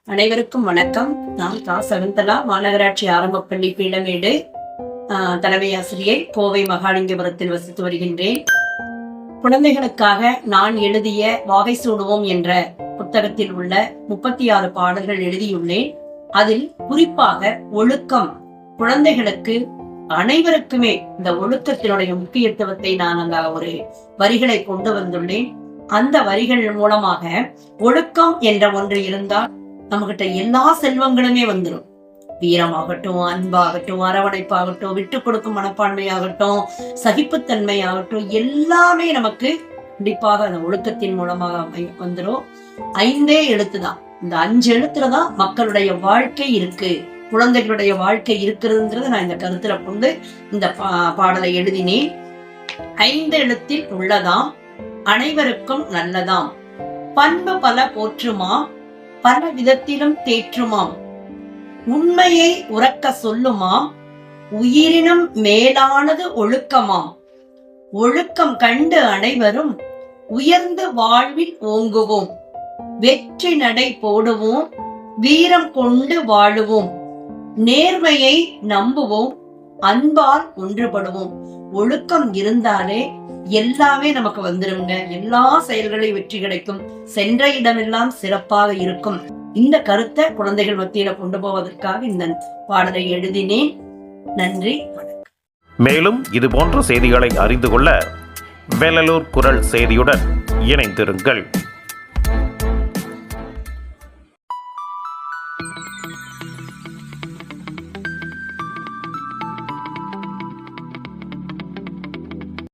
அனைவருக்கும் வணக்கம். நான் சகுந்தலா, மாநகராட்சி ஆரம்பப்பள்ளி பீளமேடு தலைமை ஆசிரியை, கோவை மகாலிங்கபுரத்தில் வசித்து வருகின்றேன். குழந்தைகளுக்காக நான் எழுதிய வாகை சூடுவோம் என்ற புத்தகத்தில் உள்ள 36 பாடல்கள் எழுதியுள்ளேன். அதில் குறிப்பாக ஒழுக்கம், குழந்தைகளுக்கு அனைவருக்குமே இந்த ஒழுக்கத்தினுடைய முக்கியத்துவத்தை நான் அந்த ஒரு வரிகளை கொண்டு வந்துள்ளேன். அந்த வரிகள் மூலமாக ஒழுக்கம் என்ற ஒன்று இருந்தால் நம்மகிட்ட எல்லா செல்வங்களுமே வந்துடும். வீரமாகட்டும், அன்பாகட்டும், அரவணைப்பாகட்டும், விட்டு கொடுக்கும் மனப்பான்மையாகட்டும், சகிப்புத்தன்மை ஆகட்டும், எல்லாமே நமக்கு கண்டிப்பாக அந்த ஒழுக்கத்தின் மூலமாக வந்துடும். 5 எழுத்துதான். இந்த 5 எழுத்துலதான் மக்களுடைய வாழ்க்கை இருக்கு, குழந்தைகளுடைய வாழ்க்கை இருக்கிறதுன்றத நான் இந்த கருத்துல கொண்டு இந்த பாடலை எழுதினேன். 5 எழுத்தில் உள்ளதாம், அனைவருக்கும் நல்லதாம், பண்பு பல போற்றுமாம், பல விதத்திலும் தேற்றுமாம், உண்மையை உறக்க சொல்லுமாம், உயிரினும் மேலானது ஒழுக்கமாம், ஒழுக்கம் கண்டு அனைவரும் உயர்ந்து வாழ்வில் ஓங்குவோம், வெற்றி நடை போடுவோம், வீரம் கொண்டு வாழுவோம், நேர்மையை நம்புவோம், அன்பால் ஒன்றுபடுவோம். ஒழுக்கம் இருந்தாலே எல்லாமே நமக்கு வந்துருங்க. எல்லா செயல்களையும் வெற்றி கிடைக்கும், சென்ற இடமெல்லாம் சிறப்பாக இருக்கும். இந்த கருத்தை குழந்தைகள் மத்தியில கொண்டு போவதற்காக இந்த பாடலை எழுதினேன். நன்றி, வணக்கம். மேலும் இது போன்ற செய்திகளை அறிந்து கொள்ள வேலலூர் குரல் செய்தியுடன் இணைந்திருங்கள்.